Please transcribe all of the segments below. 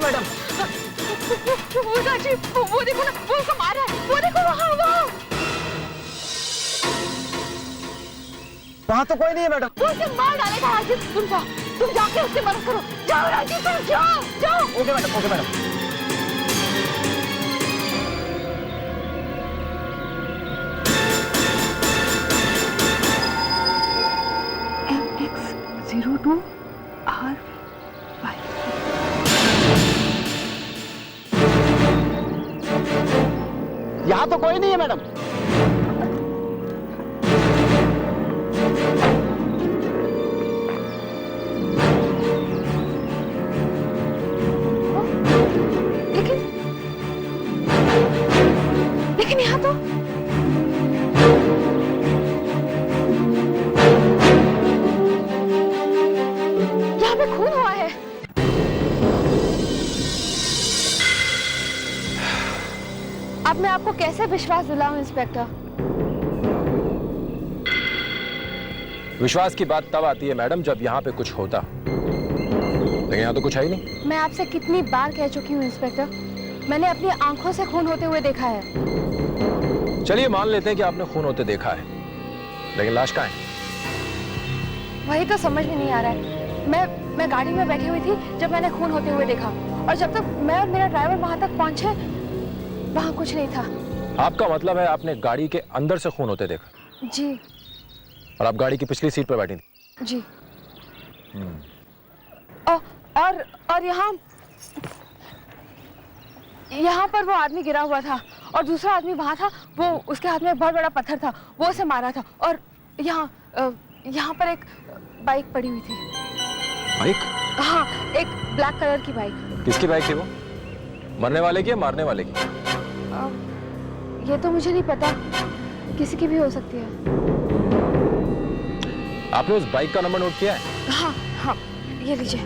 Madam. जी, वो देखो ना, वो उसको मार रहा है, वो देखो वहाँ तो कोई नहीं है मैडम। वो उसे मार डालेगा। राजीव तुम जाओ, तुम जाके उससे मदद करो। जाओ राजीव, तुम जाओ जाओ। Okay madam, okay madam. MX02R5। यहाँ तो कोई नहीं है मैडम। लेकिन यहाँ तो यहाँ पे खून हुआ है। अब मैं आपको कैसे विश्वास दिलाऊं इंस्पेक्टर? विश्वास की बात तब आती है मैडम जब यहाँ पे कुछ होता, लेकिन यहाँ तो कुछ है ही नहीं। मैं आपसे कितनी बार कह चुकी हूँ इंस्पेक्टर, मैंने अपनी आंखों से खून होते हुए देखा है। चलिए मान लेते हैं कि आपने खून होते देखा है, लेकिन लाश कहाँ है? वही तो समझ में नहीं आ रहा है। मैं गाड़ी में बैठी हुई थी जब मैंने खून होते हुए देखा, और जब तक मैं और मेरा ड्राइवर वहां तक पहुंचे वहां कुछ नहीं था। आपका मतलब है आपने गाड़ी के अंदर से खून होते देखा? जी। और आप गाड़ी की पिछली सीट पर बैठी थी? जी। और यहाँ पर वो आदमी गिरा हुआ था और दूसरा आदमी वहां था, वो उसके हाथ में एक बहुत बड़ा पत्थर था, वो उसे मारा था। और यहाँ पर एक बाइक पड़ी हुई थी। बाइक? हाँ, एक ब्लैक कलर की बाइक। किसकी बाइक थी वो? मरने वाले की या मारने वाले की? ये तो मुझे नहीं पता, किसी की भी हो सकती है। आपने उस बाइक का नंबर नोट किया है? हाँ हाँ, ये लीजिए।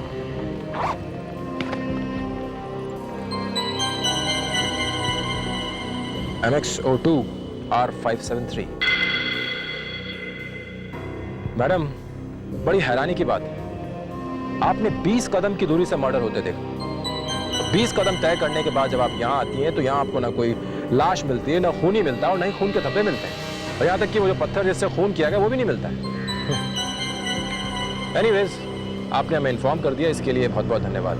MX02R573। मैडम, बड़ी हैरानी की बात है, आपने 20 कदम की दूरी से मर्डर होते देखा। 20 कदम तय करने के बाद जब आप यहाँ आती हैं तो यहाँ आपको ना कोई लाश मिलती है, ना खून ही मिलता है, और ना ही खून के धब्बे मिलते हैं, और यहाँ तक कि वो जो पत्थर जिससे खून किया गया वो भी नहीं मिलता है। एनीवेज, आपने हमें इन्फॉर्म कर दिया, इसके लिए बहुत बहुत धन्यवाद।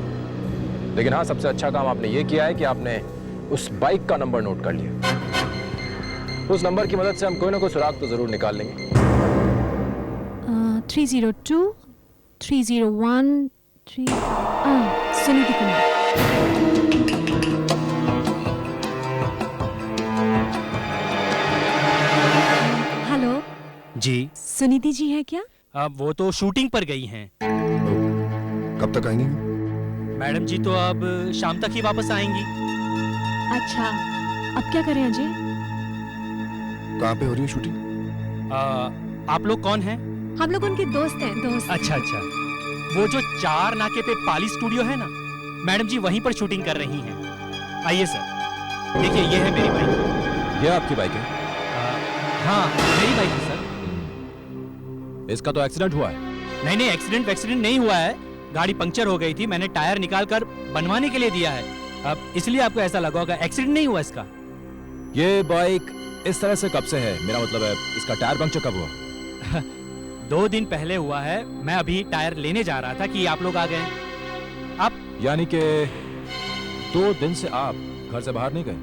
लेकिन हाँ, सबसे अच्छा काम आपने ये किया है कि आपने उस बाइक का नंबर नोट कर लिया। उस नंबर की मदद से हम कोई ना कोई सुराग तो जरूर निकाल लेंगे। 302 301 3 सुनीति कुमार। हेलो जी। सुनीति जी है क्या? अब वो तो शूटिंग पर गई हैं। कब तक आएंगी? मैडम जी तो अब शाम तक ही वापस आएंगी। अच्छा, अब क्या करें अजय? कहाँ पे हो रही है शूटिंग? आप लोग कौन हैं? हम लोग उनके दोस्त हैं, दोस्त। अच्छा अच्छा, वो जो 4 नाके पे पाली स्टूडियो है ना, मैडम जी वहीं पर शूटिंग कर रही हैं। आइए सर, देखिए ये है मेरी बाइक। ये आपकी बाइक है? हाँ, मेरी बाइक है सर। इसका तो एक्सीडेंट हुआ है। नहीं, एक्सीडेंट नहीं हुआ है, गाड़ी पंक्चर हो गई थी, मैंने टायर निकाल कर बनवाने के लिए दिया है। अब इसलिए आपको ऐसा लगा होगा, एक्सीडेंट नहीं हुआ इसका। ये बाइक इस तरह से कब से है? मेरा मतलब है इसका टायर पंक्चर कब हुआ? 2 दिन पहले हुआ है। मैं अभी टायर लेने जा रहा था कि आप लोग आ गए। आप यानी कि 2 दिन से आप घर से बाहर नहीं गए?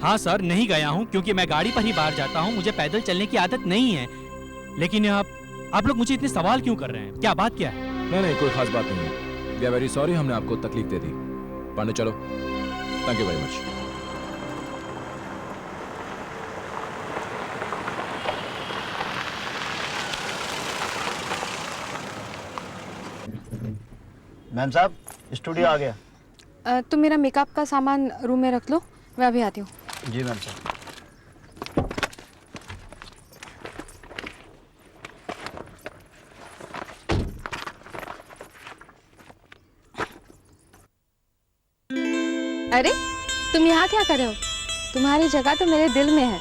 हाँ सर, नहीं गया हूँ, क्योंकि मैं गाड़ी पर ही बाहर जाता हूँ, मुझे पैदल चलने की आदत नहीं है। लेकिन आप लोग मुझे इतने सवाल क्यों कर रहे हैं? क्या बात क्या है? नहीं, कोई खास बात नहीं है। वी आर वेरी सॉरी, हमने आपको तकलीफ दे दी। पांडे चलो, thank you very much. Ma'am साहब, स्टूडियो आ गया। तुम मेरा मेकअप का सामान रूम में रख लो, मैं अभी आती हूँ। जी मैम साहब। अरे, तुम यहाँ क्या कर रहे हो? तुम्हारी जगह तो मेरे दिल में है।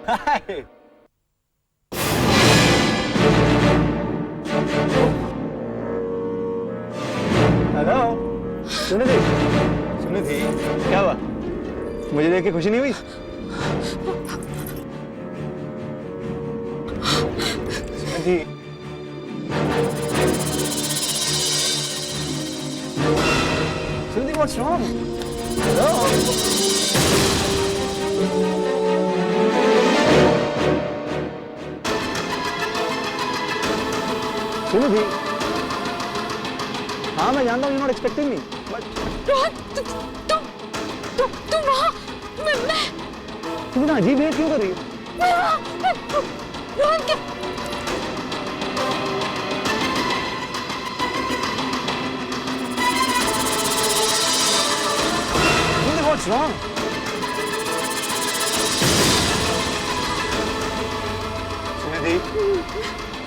हेलो सुनिधि, सुनिधि क्या हुआ? मुझे देख के खुशी नहीं हुई? Sunidhi Sunidhi what's wrong? Hello Sunidhi, हाँ मैं जानता हूँ you not expecting me but Rohan तुम वहाँ मैं तुम इतना अजीब है क्यों कर रही हो? रोहन क्या What's wrong?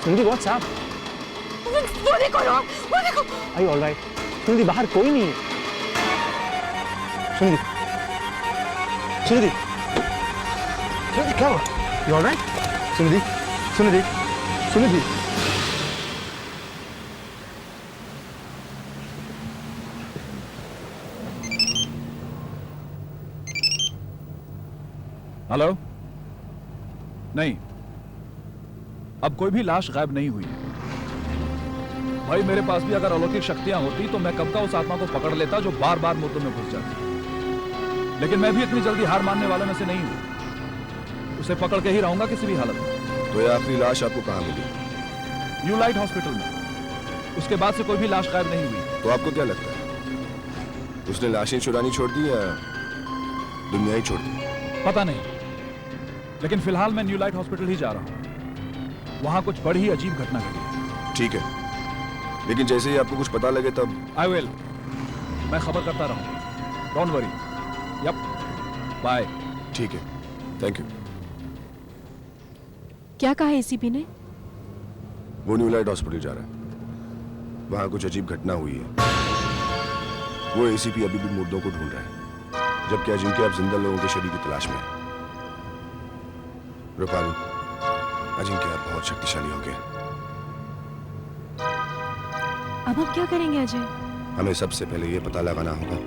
Sunidhi what's up? वो देखो रोहन, वो देखो। Are you all right? Sunidhi बाहर कोई नहीं है। सुनिधि, सुनिधि, सुनिधि क्या हुआ? You all right? Sunidhi, Sunidhi, Sunidhi. Hello? नहीं, अब कोई भी लाश गायब नहीं हुई है। भाई मेरे पास भी अगर अलौकिक शक्तियां होती तो मैं कब का उस आत्मा को पकड़ लेता जो बार बार मुर्दों में घुस जाती। लेकिन मैं भी इतनी जल्दी हार मानने वालों में से नहीं हूं। उसे पकड़ के ही रहूंगा किसी भी हालत में। तो ये आखिरी लाश आपको कहाँ मिली? न्यू लाइट हॉस्पिटल में। उसके बाद से कोई भी लाश गायब नहीं हुई। तो आपको क्या लगता है उसने लाशें चुरानी छोड़ दी या दुनिया ही छोड़ दी? पता नहीं, लेकिन फिलहाल मैं न्यू लाइट हॉस्पिटल ही जा रहा हूं। वहां कुछ बड़ी ही अजीब घटना घटी। ठीक है, लेकिन जैसे ही आपको कुछ पता लगे तब आई विल, मैं खबर करता रहूंगा। Don't worry. Yep, bye. ठीक है, थैंक यू। क्या कहा एसीपी ने? वो न्यू लाइट हॉस्पिटल जा रहा है। वहां कुछ अजीब घटना हुई है। वो एसीपी अभी भी मुर्दों को ढूंढ रहा है, जबकि अजिंक्य अब जिंदा लोगों के शरीर की तलाश में है। रूपाली, अजिंक्य अब बहुत शक्तिशाली हो गया। अब आप क्या करेंगे अजय? हमें सबसे पहले ये पता लगाना होगा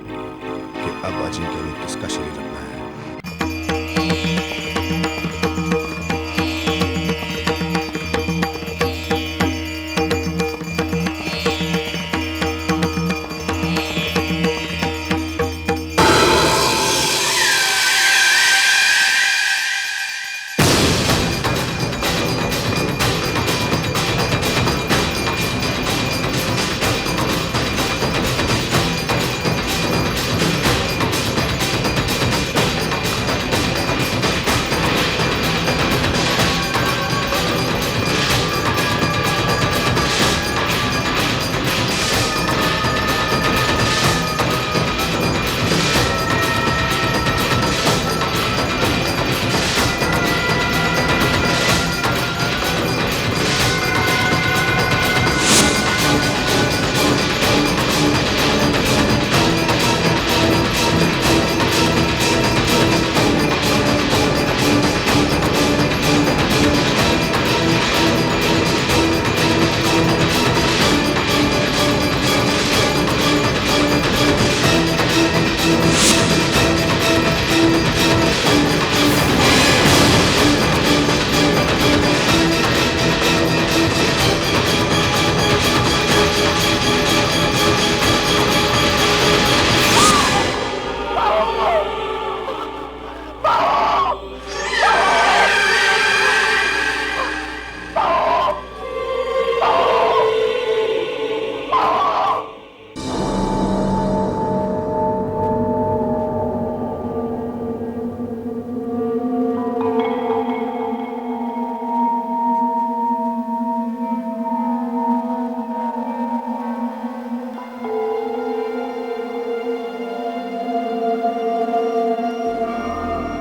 कि अब अजिंक्य ने किसका शरीर अपनाया है।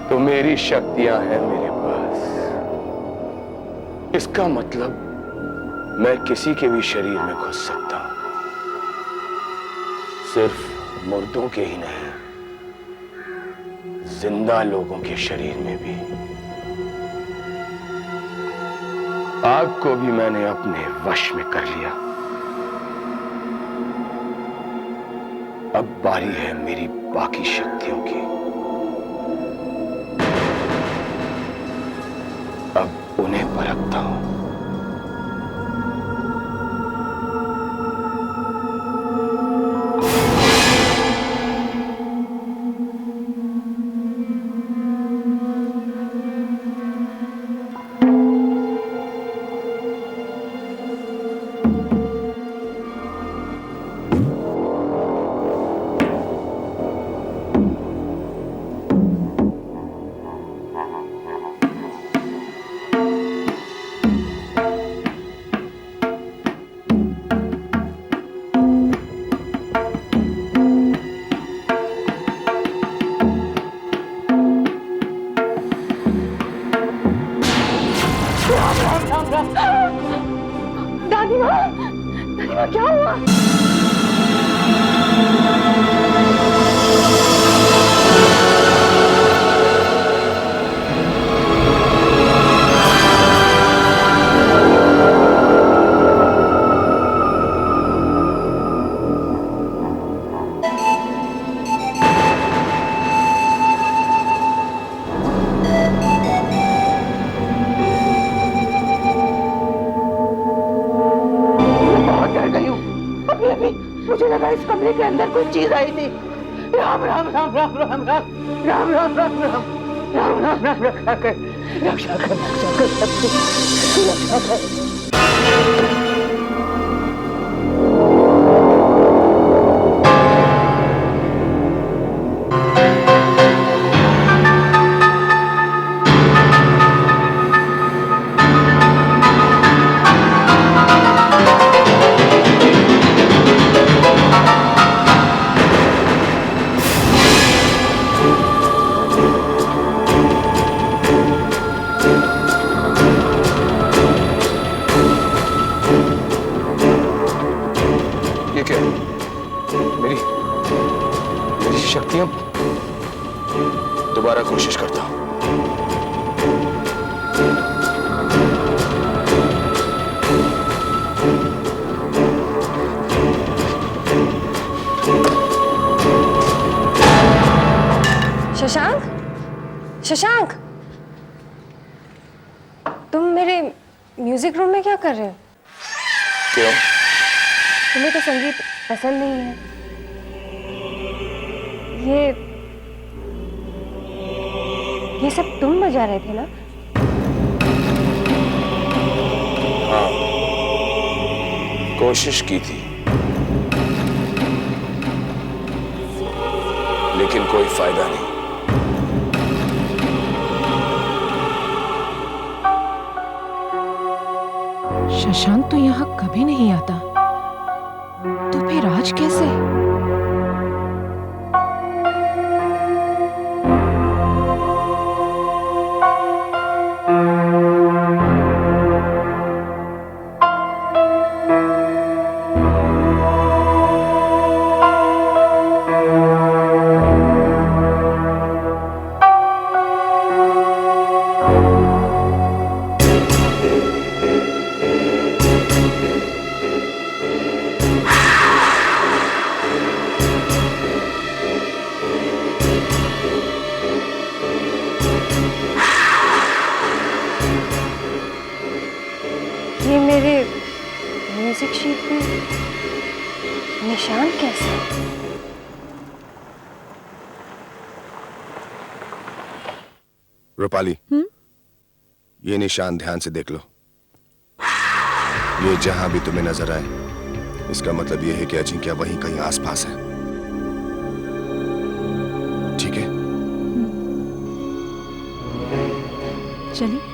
तो मेरी शक्तियां हैं मेरे पास। इसका मतलब मैं किसी के भी शरीर में घुस सकता हूं, सिर्फ मुर्दों के ही नहीं, जिंदा लोगों के शरीर में भी। आग को भी मैंने अपने वश में कर लिया। अब बारी है मेरी बाकी शक्तियों की। अब उन्हें परखता हूं। दादी माँ क्या हुआ? मुझे लगा इस कमरे के अंदर कोई चीज आई थी। राम राम राम राम राम राम राम राम राम राम राम राम राम रक्षा कर रक्षा कर रक्षा कर। शक्तियां दोबारा कोशिश करता हूं। शशांक, शशांक, तुम मेरे म्यूजिक रूम में क्या कर रहे हो? क्यों? तुम्हें तो संगीत पसंद नहीं है। ये सब तुम बजा रहे थे ना? हाँ, कोशिश की थी, लेकिन कोई फायदा नहीं। शशांक तो यहाँ कभी नहीं आता, तो फिर आज कैसे? ये मेरे म्यूजिक शीट पे निशान कैसे? रूपाली, ये निशान ध्यान से देख लो। ये जहां भी तुम्हें नजर आए, इसका मतलब ये है कि अजिंक्य वहीं कहीं आसपास है। ठीक है? चलिए।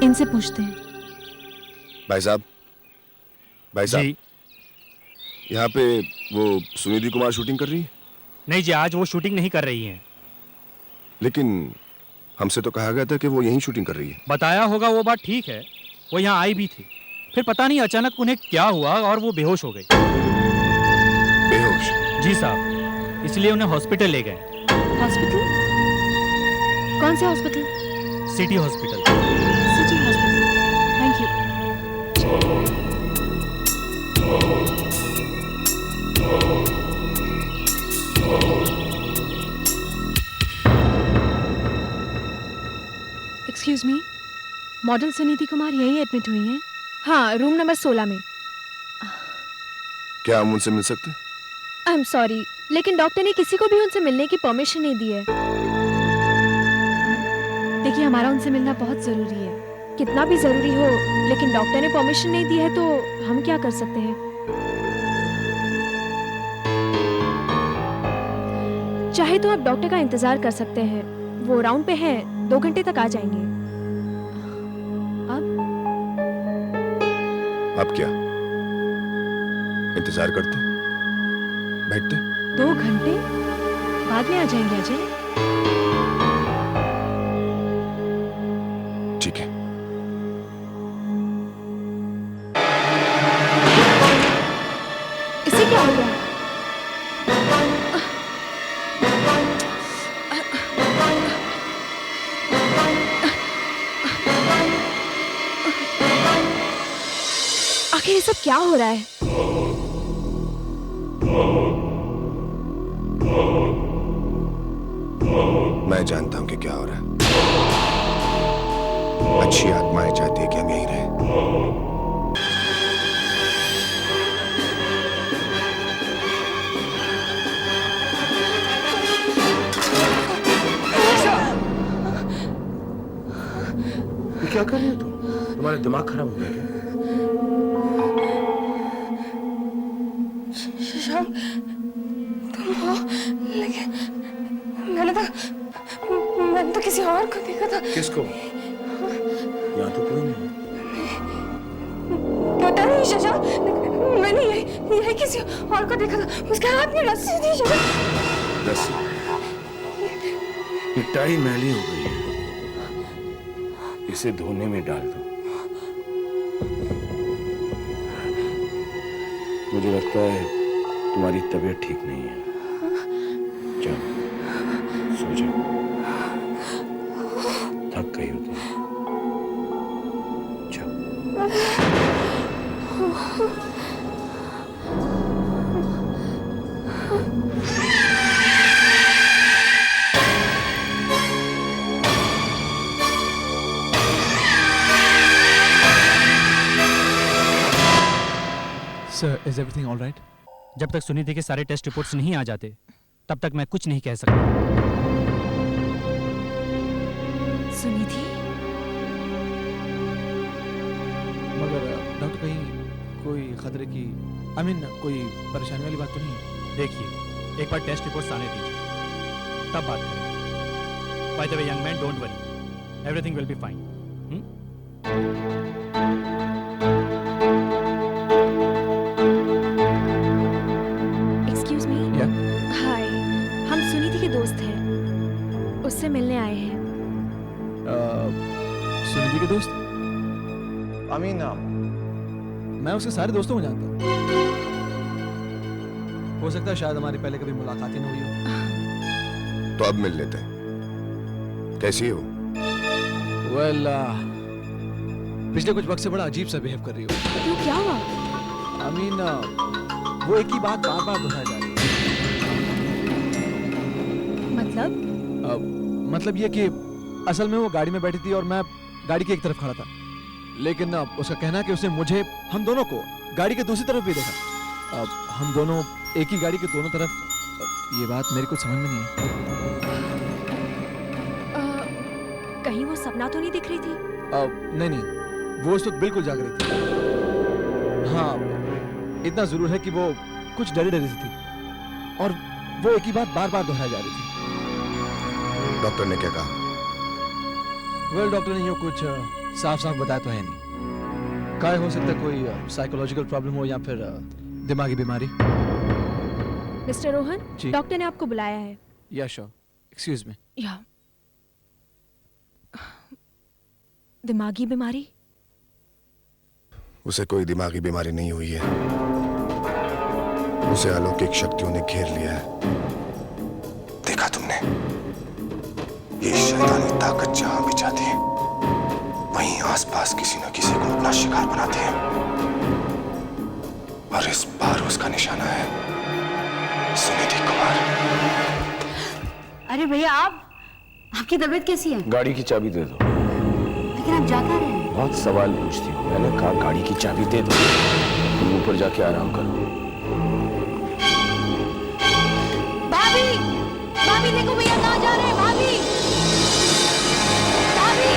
इनसे पूछते हैं। भाई साहब, जी। यहाँ पे वो सुनिधि कुमार शूटिंग कर रही है? नहीं जी, आज वो शूटिंग नहीं कर रही हैं। लेकिन हमसे तो कहा गया था कि वो यहीं शूटिंग कर रही है। बताया होगा, वो बात ठीक है, वो यहाँ आई भी थी, फिर पता नहीं अचानक उन्हें क्या हुआ और वो बेहोश हो गई। बेहोश? जी साहब, इसलिए उन्हें हॉस्पिटल ले गए। हॉस्पिटल? कौन से hospital? City hospital. City hospital, thank you. Excuse me, model Suniti Kumar यहीं एडमिट हुई हैं? हाँ, रूम नंबर 16 में। क्या हम उनसे मिल सकते हैं? आई एम सॉरी, लेकिन डॉक्टर ने किसी को भी उनसे मिलने की परमिशन नहीं दी है। देखिए, हमारा उनसे मिलना बहुत जरूरी है, कितना भी जरूरी हो, लेकिन डॉक्टर ने परमिशन नहीं दी है तो हम क्या कर सकते हैं। चाहे तो आप डॉक्टर का इंतजार कर सकते हैं, वो राउंड पे हैं, 2 घंटे तक आ जाएंगे। अब क्या इंतजार करते, बैठते? 2 घंटे बाद में आ जाएंगे अजय। ठीक है। इसे क्या हो गया? आखिर ये सब क्या हो रहा है? मैं जानता हूं कि क्या हो रहा है। अच्छी आत्माएं चाहती है कि हम यहीं रहें। क्या कर रही हो तुम? तुम्हारा दिमाग खराब हो गया क्या? शशांक, तुम हो, लेकिन मैंने तो किसी और को देखा था। किसको? यहाँ तो कोई नहीं। पता नहीं शशांक, मैंने यही किसी और को देखा था, उसके हाथ में रस्सी थी। शशांक, रस्सी? ये टाई मैली हो गई है, इसे धोने में डाल दो। मुझे लगता है तुम्हारी तबीयत ठीक नहीं है। जाओ, सो जाओ, थक गई हो तुम। जाओ। Sir, is everything all right? जब तक सुनीति के सारे टेस्ट रिपोर्ट्स नहीं आ जाते, तब तक मैं कुछ नहीं कह सकता। सुनीति? मगर डॉक्टर, कहीं कोई खतरे की, कोई परेशानी वाली बात तो नहीं है? देखिए, एक बार टेस्ट रिपोर्ट्स आने दीजिए, तब बात करेंगे। By the way, young man, don't worry. Everything will be fine. Excuse me. Hi, हम सुनीति के दोस्त हैं, उससे मिलने आए हैं। सुनिधि के दोस्त? मैं उसके सारे दोस्तों को जानता हूँ। हो सकता है शायद हमारी पहले कभी मुलाकात ही न हुई हो। तो अब मिल लेते हैं। कैसी हो? वेल, पिछले कुछ वक्त से बड़ा अजीब सा बिहेव कर रही हो। क्यों, क्या हुआ? वो एक ही बात बार बार दोहराई जा रही है। मतलब ये कि असल में वो गाड़ी में बैठी थी और मैं गाड़ी की एक तरफ खड़ा था, लेकिन उसका कहना है कि उसने मुझे, हम दोनों को गाड़ी के दूसरी तरफ भी देखा। हम दोनों एक ही गाड़ी के दोनों तरफ। ये बात मेरी कुछ समझ में नहीं आई। कहीं वो सपना तो नहीं दिख रही थी? नहीं, वो उस वक्त बिल्कुल जाग रही थी। हाँ, इतना जरूर है कि वो कुछ डरी डरी सी थी और वो एक ही बात बार बार दोहराई जा रही थी। डॉक्टर ने क्या कहा? वेल, डॉक्टर ने यूँ कुछ साफ साफ बताया तो है नहीं। क्या हो सकता है, कोई साइकोलॉजिकल प्रॉब्लम हो या फिर दिमागी बीमारी। मिस्टर रोहन, जी। डॉक्टर ने आपको बुलाया है। या श्योर, एक्सक्यूज मी। या दिमागी बीमारी? उसे कोई दिमागी बीमारी नहीं हुई है, उसे अलौकिक शक्तियों ने घेर लिया है। देखा तुमने, ये शैतानी ताकत जहां भी जाती है वहीं आसपास किसी न किसी को अपना शिकार बनाती है, और इस बार उसका निशाना है सुनिधि कुमार। अरे भैया, आपकी तबीयत कैसी है? गाड़ी की चाबी दे दो। लेकिन आप जा कहाँ रहे हैं? बहुत सवाल पूछती हो। मैंने कहा गाड़ी की चाबी दे दो, तुम ऊपर जाके आराम करो। भाभी, भाभी देखो भैया कहाँ जा रहे हैं। भाभी, भाभी।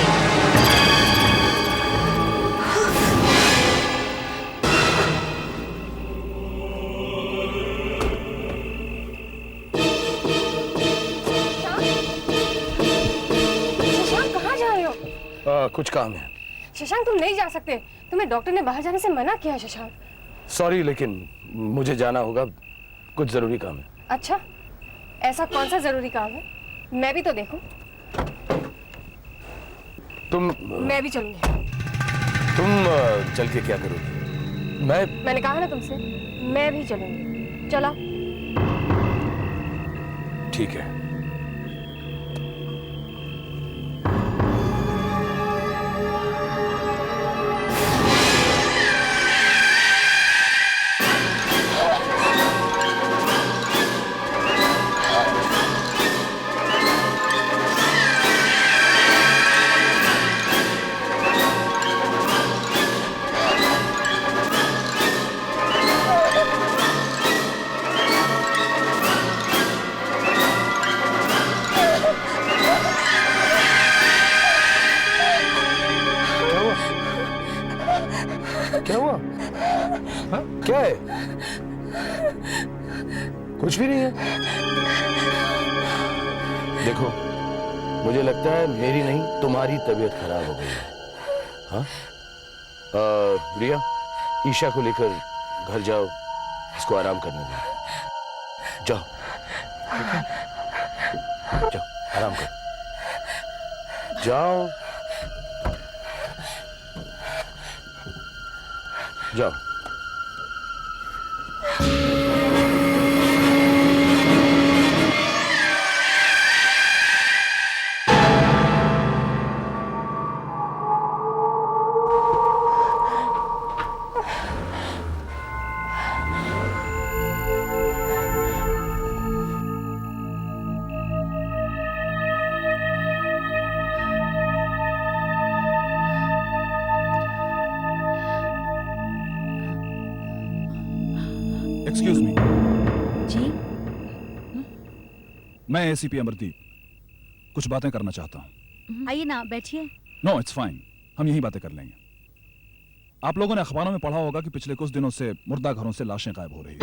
शशांक, कहाँ जा रहे हो? कुछ काम है। शशांक, तुम नहीं जा सकते। तुम्हें डॉक्टर ने बाहर जाने से मना किया है शशांक। सॉरी, लेकिन मुझे जाना होगा, कुछ जरूरी काम है। अच्छा, ऐसा कौन सा जरूरी काम है? मैं भी तो देखूं। मैं भी चलूंगी। तुम चल के क्या करोगी? मैंने कहा ना तुमसे, मैं भी चलूंगी। चला। ठीक है। क्या हुआ? हाँ? क्या है? कुछ भी नहीं है। देखो, मुझे लगता है मेरी नहीं तुम्हारी तबीयत खराब हो गई है। हाँ? रिया, ईशा को लेकर घर जाओ, इसको आराम करने दो। जाओ, ठीक है? जाओ, आराम करो। जाओ, जाओ। Excuse me. जी? मैं एसीपी अमरदीप कुछ बातें करना चाहता हूँ। आइए ना, बैठिए। नो, इट्स फाइन, हम यही बातें कर लेंगे। आप लोगों ने अखबारों में पढ़ा होगा कि पिछले कुछ दिनों से मुर्दा घरों से लाशें गायब हो रही हैं।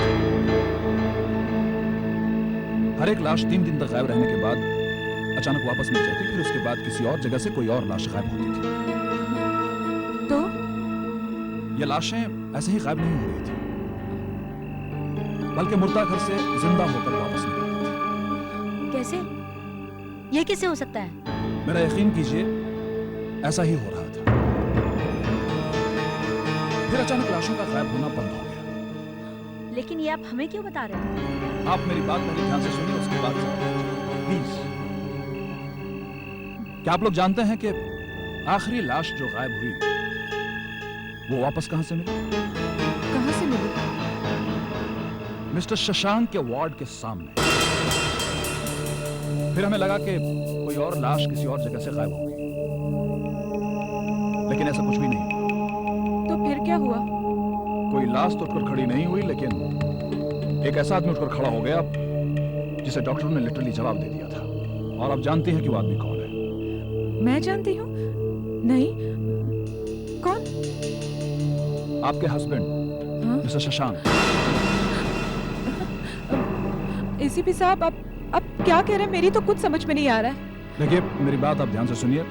हर एक लाश 3 दिन तक गायब रहने के बाद अचानक वापस मिल जाती, फिर उसके बाद किसी और जगह से कोई और लाश गायब होती थी। तो ये लाशें ऐसे ही गायब नहीं हो रही थी, बल्कि मुर्दा घर से जिंदा होकर वापस निकलती थी। कैसे? ये कैसे हो सकता है? मेरा यकीन कीजिए, ऐसा ही हो रहा था। फिर अचानक लाशों का गायब होना बंद हो गया। लेकिन ये आप हमें क्यों बता रहे हैं? आप मेरी बात पहले ध्यान से सुनिए, उसके बाद प्लीज। क्या आप लोग जानते हैं कि आखिरी लाश जो गायब हुई वो वापस कहां से मिली? कहाँ से मिली? मिस्टर शशांक के वार्ड के सामने। फिर हमें लगा कि कोई और लाश किसी और जगह से गायब हो गई, लेकिन ऐसा कुछ भी नहीं। तो फिर क्या हुआ? कोई लाश तो उठकर खड़ी नहीं हुई, लेकिन एक ऐसा आदमी उठकर खड़ा हो गया जिसे डॉक्टर ने लिटरली जवाब दे दिया था। और आप जानती हैं कि वो आदमी कौन है? मैं जानती हूँ। नहीं, कौन? आपके हस्बैंड, हाँ? मिस्टर शशांक। एसीपी साहब, आप क्या कह रहे हैं? मेरी तो कुछ समझ में नहीं आ रहा है। देखिए, मेरी बात आप ध्यान से सुनिए,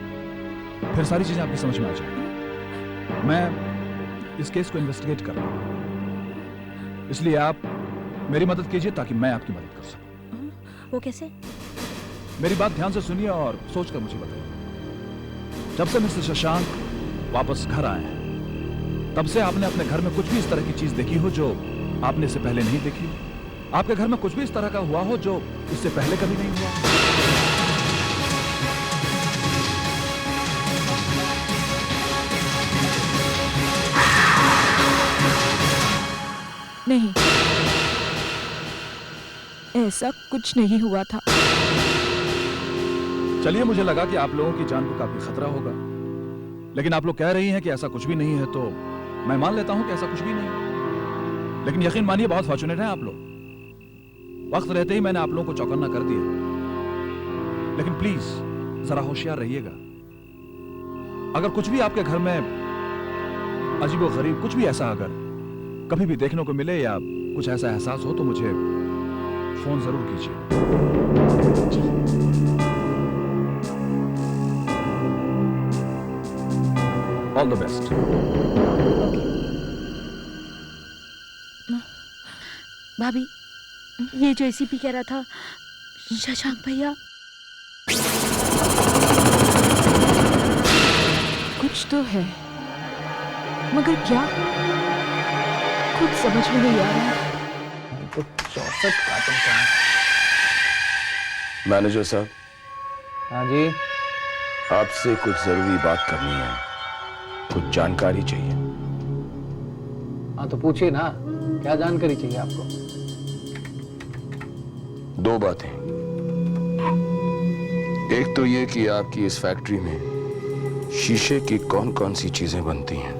फिर सारी चीजें आपकी समझ में आ जाएंगी। मैं इस केस को इन्वेस्टिगेट कर रहा हूं, इसलिए आप मेरी मदद कीजिए ताकि मैं आपकी मदद कर सकूं। वो कैसे? मेरी बात ध्यान से सुनिए और सोचकर मुझे बताइए। जब से मिस्टर शशांक वापस घर आए हैं, तब से आपने अपने घर में कुछ भी इस तरह की चीज देखी हो जो आपने इससे पहले नहीं देखी? आपके घर में कुछ भी इस तरह का हुआ हो जो इससे पहले कभी नहीं हुआ? नहीं, ऐसा कुछ नहीं हुआ था। चलिए, मुझे लगा कि आप लोगों की जान को काफी खतरा होगा, लेकिन आप लोग कह रही हैं कि ऐसा कुछ भी नहीं है, तो मैं मान लेता हूं कि ऐसा कुछ भी नहीं है। लेकिन यकीन मानिए, बहुत फॉर्चुनेट हैं आप लोग। वक्त रहते ही मैंने आप लोगों को चौकन्ना कर दिया, लेकिन प्लीज जरा होशियार रहिएगा। अगर कुछ भी आपके घर में अजीबोगरीब कुछ भी ऐसा अगर कभी भी देखने को मिले या कुछ ऐसा एहसास हो तो मुझे फोन जरूर कीजिए। All the best. भाभी, ये जो एसीपी कह रहा था, शशांक भैया, कुछ तो है, मगर क्या, कुछ समझ में नहीं आ रहा। तो 64 कार्टन का। मैनेजर साहब, हाँ जी। आपसे कुछ जरूरी बात करनी है, कुछ जानकारी चाहिए। हाँ तो पूछिए ना, क्या जानकारी चाहिए आपको? दो बातें। एक तो ये कि आपकी इस फैक्ट्री में शीशे की कौन कौन सी चीजें बनती हैं,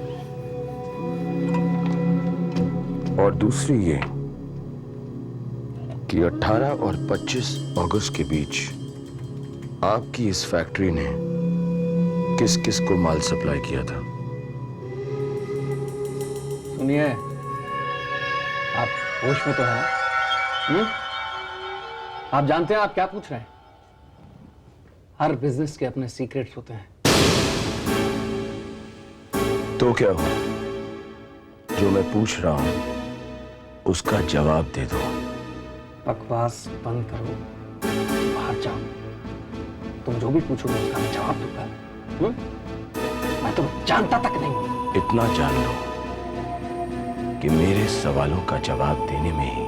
और दूसरी ये कि 18 और 25 अगस्त के बीच आपकी इस फैक्ट्री ने किस किस को माल सप्लाई किया था। सुनिए, आप होश में तो है ना? आप जानते हैं आप क्या पूछ रहे हैं? हर बिजनेस के अपने सीक्रेट्स होते हैं। तो क्या हुआ? जो मैं पूछ रहा हूं उसका जवाब दे दो। बकवास बंद करो, बाहर जाओ। तुम जो भी पूछोगे उसका मैं जवाब दूंगा। मैं तो जानता तक नहीं हूं। इतना जान लो कि मेरे सवालों का जवाब देने में ही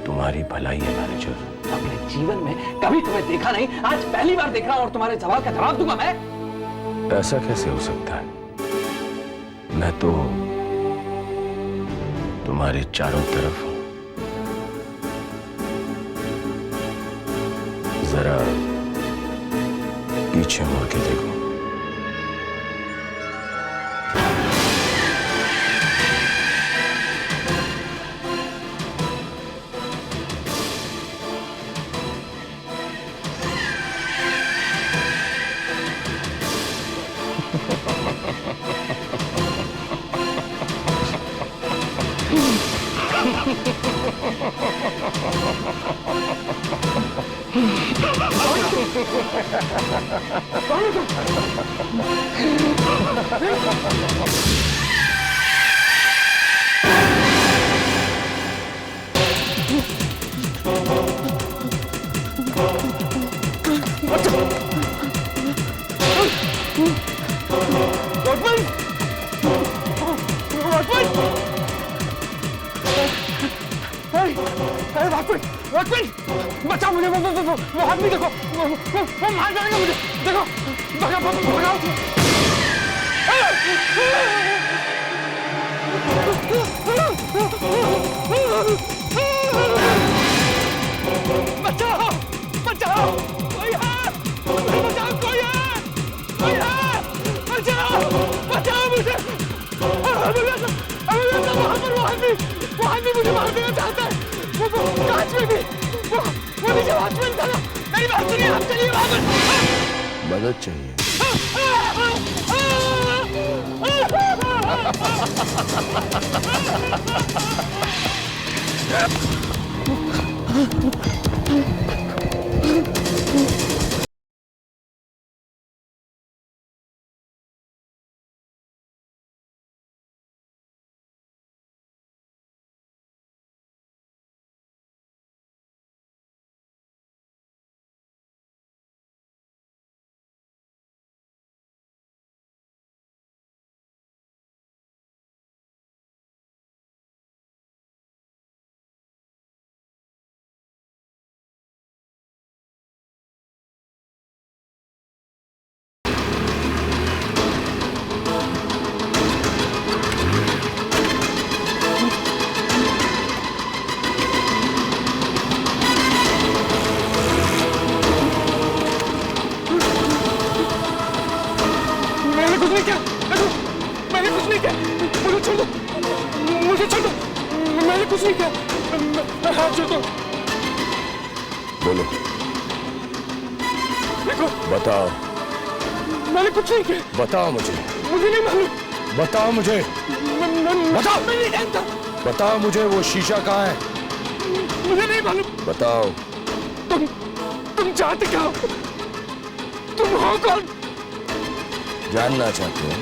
तुम्हारी भलाई है मैनेजर। अपने जीवन में कभी तुम्हें देखा नहीं, आज पहली बार देख रहा हूं और तुम्हारे सवाल का जवाब दूंगा मैं? ऐसा कैसे हो सकता है? मैं तो तुम्हारे चारों तरफ हूं। जरा पीछे मुड़ के देखो। बचाओ मुझे, वो आदमी देखो, वो मार डालेगा मुझे। देखो, भगाओ। बचाओ, बचाओ, कोई है, बचाओ, कोई है, बचाओ मुझे। वहां पर वो आदमी मुझे मार देना चाहता है। वो कांच में भी, वो नीचे वॉचमैन था ना। मेरी बात सुनिए, आप चलिए वहां पर। मदद चाहिए। कुछ नहीं किया, मैंने कुछ नहीं किया, मुझे छोड़ दो, मुझे छोड़ दो, मैंने कुछ नहीं किया, हाथ छोड़ दो। बोलो, देखो, बताओ, मैंने कुछ नहीं किया, बताओ मुझे नहीं मालूम, बताओ मुझे, बताओ, मैं नहीं जानता, बताओ मुझे वो शीशा कहाँ है, मुझे नहीं मालूम। बताओ। तुम चाहते क्या हो? तुम हो कौन? जानना चाहते हो?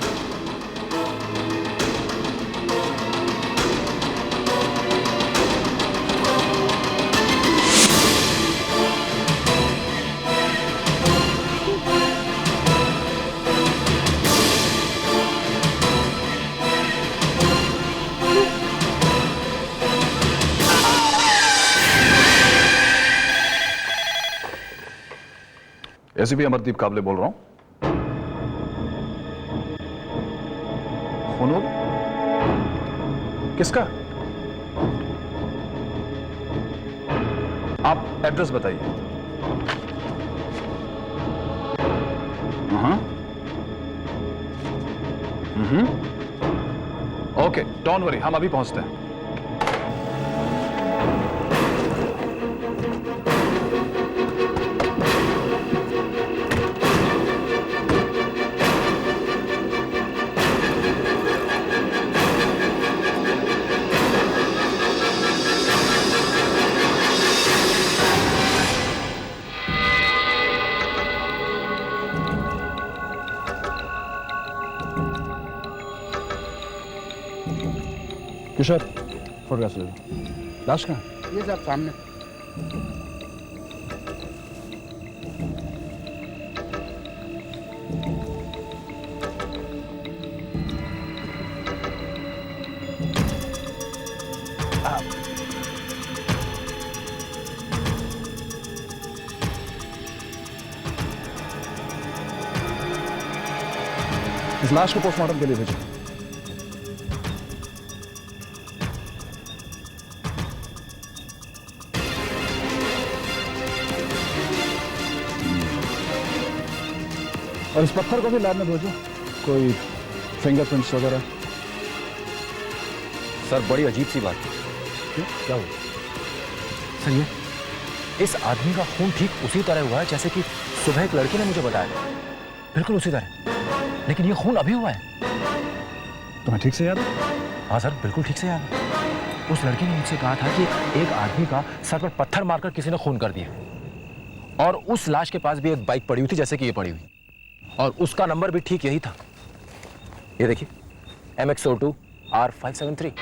एसीपी अमरदीप काबले बोल रहा हूं। खून किसका? आप एड्रेस बताइए। ओके, डोंट वरी, हम अभी पहुंचते हैं। किशोर, फोटोग्राफ ले लो। लाश कहाँ? ये सब सामने। इस लाश को पोस्टमार्टम के लिए भेजो। और इस पत्थर को भी लैब में भेजो, कोई फिंगरप्रिंट्स वगैरह। सर, बड़ी अजीब सी बात है। क्या हुआ? सर, ये इस आदमी का खून ठीक उसी तरह हुआ है जैसे कि सुबह एक लड़की ने मुझे बताया, बिल्कुल उसी तरह। लेकिन ये खून अभी हुआ है। तुम्हें ठीक से याद है? हाँ सर, बिल्कुल ठीक से याद है। उस लड़की ने मुझसे कहा था कि एक आदमी का सर पर पत्थर मारकर किसी ने खून कर दिया, और उस लाश के पास भी एक बाइक पड़ी हुई थी जैसे कि ये पड़ी हुई, और उसका नंबर भी ठीक यही था। ये देखिए, MX02 R573,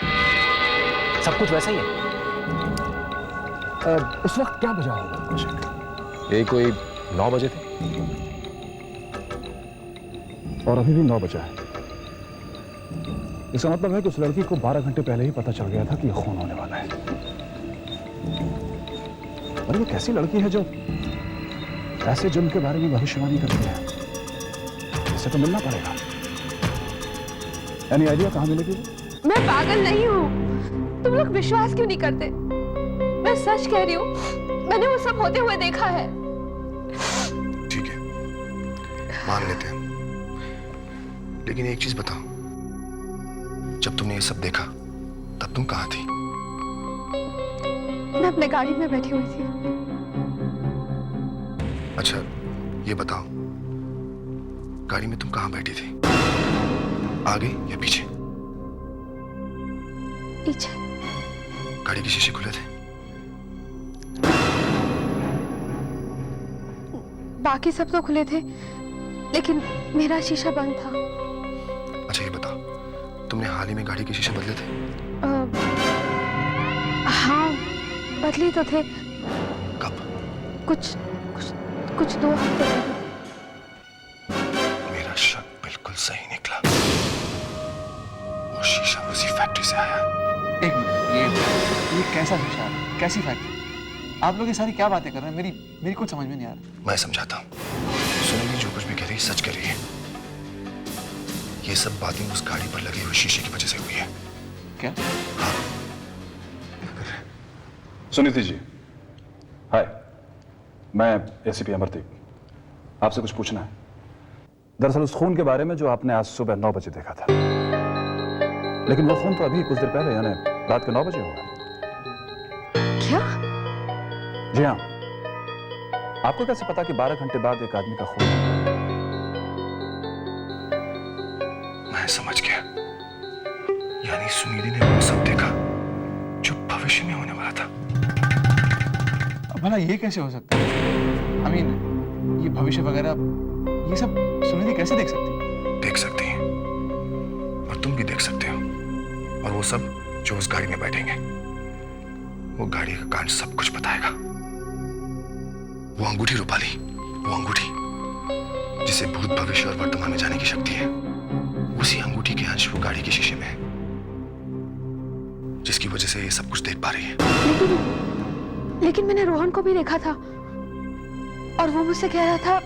सब कुछ वैसा ही है। उस वक्त क्या बजा होगा? ये कोई 9 बजे थे, और अभी भी 9 बजा है। इसका मतलब है कि उस लड़की को 12 घंटे पहले ही पता चल गया था कि ये खून होने वाला है। और ये कैसी लड़की है जो ऐसे जुर्म के बारे में भविष्यवाणी करती है? इससे तो मिलना पड़ेगा। एनी आइडिया कहाँ मिलेगी? मैं पागल नहीं हूँ। तुम लोग विश्वास क्यों नहीं करते? मैं सच कह रही हूँ, मैंने वो सब होते हुए देखा है। ठीक है, मान लेते हैं, लेकिन एक चीज बताओ, जब तुमने ये सब देखा तब तुम कहाँ थी? मैं अपने गाड़ी में बैठी हुई थी। अच्छा, ये बताओ, गाड़ी में तुम कहाँ बैठी थी? आगे या पीछे? पीछे। गाड़ी के शीशे खुले थे? बाकी सब तो खुले थे, लेकिन मेरा शीशा बंद था। अच्छा, ये बताओ, तुमने हाल ही में गाड़ी के शीशे बदले थे? हाँ, बदले तो थे। कब? कुछ 2 हफ्ते पहले। मेरा शक बिल्कुल सही निकला। वो शीशा उसी फैक्ट्री से आया। एक मिनट, ये कैसा शीशा है? कैसी फैक्ट्री? आप लोग ये सारी क्या बातें कर रहे हैं? मेरी कुछ समझ में नहीं आ रहा। मैं समझाता हूँ। सुनिए, जो कुछ भी कह रही है सच कह रही है। ये सब बातें उस गाड़ी पर लगे हुए शीशे की वजह से हुई है। क्या? हाँ। सुनीति जी, हाय, मैं एसीपी अमरदीप। आपसे कुछ पूछना है। दरअसल उस खून के बारे में जो आपने आज सुबह 9 बजे देखा था, लेकिन वो खून तो अभी कुछ देर पहले यानी रात के 9 बजे हुआ। क्या? जी हाँ। आपको कैसे पता कि 12 घंटे बाद एक आदमी का खून? मैं समझ गया। यानी सुनीति ने वो सब देखा जो भविष्य में होने वाला था। भला ये कैसे हो सकता है? I mean, ये भविष्य वगैरह ये सब सुनिधि कैसे देख सकती है? देख सकती हैं और तुम भी देख सकते हो। और वो सब जो उस गाड़ी में बैठेंगे, वो गाड़ी का कांड सब कुछ बताएगा। वो अंगूठी रूपाली, वो अंगूठी जिसे भूत भविष्य और वर्तमान में जाने की शक्ति है, उसी अंगूठी के अंश वो गाड़ी के शीशे में है, जिसकी वजह से ये सब कुछ देख पा रही है। लेकिन मैंने रोहन को भी देखा था और वो मुझसे कह रहा था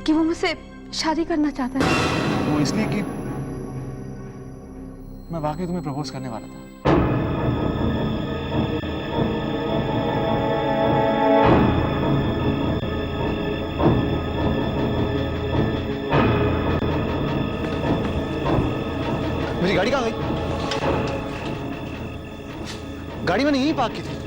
कि वो मुझसे शादी करना चाहता है। वो इसलिए कि मैं वाकई तुम्हें प्रपोज करने वाला था। मेरी गाड़ी कहाँ गई? गाड़ी मैंने यहीं पार्क की थी।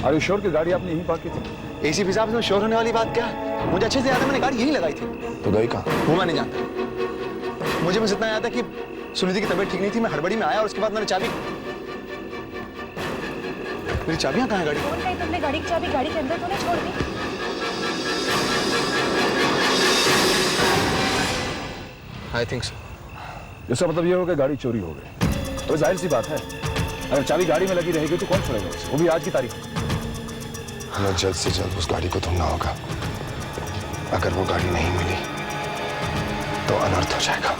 आर यू श्योर कि गाड़ी आपने यहीं पार्क की थी? एसीपी साहब, इसमें शोर होने वाली बात क्या है? मुझे अच्छे से याद है मैंने गाड़ी यहीं लगाई थी। तो गई कहाँ? वो मैं नहीं जानता। मुझे बस इतना याद है कि सुनीति की तबीयत ठीक नहीं थी, मैं हड़बड़ी में आया और उसके बाद मैंने चाबी, मेरी चाबियां कहाँ है गाड़ी? कहीं तुमने गाड़ी की चाबी गाड़ी के अंदर तो नहीं छोड़ दी? I think so. इसका मतलब ये हो कि गाड़ी चोरी हो गई। तो जाहिर सी बात है, अगर चाबी गाड़ी में लगी रहेगी तो कौन छोड़ेगा उसे, वो भी आज की तारीख में। हमें जल्द से जल्द उस गाड़ी को ढूंढना होगा। अगर वो गाड़ी नहीं मिली तो अनर्थ हो जाएगा।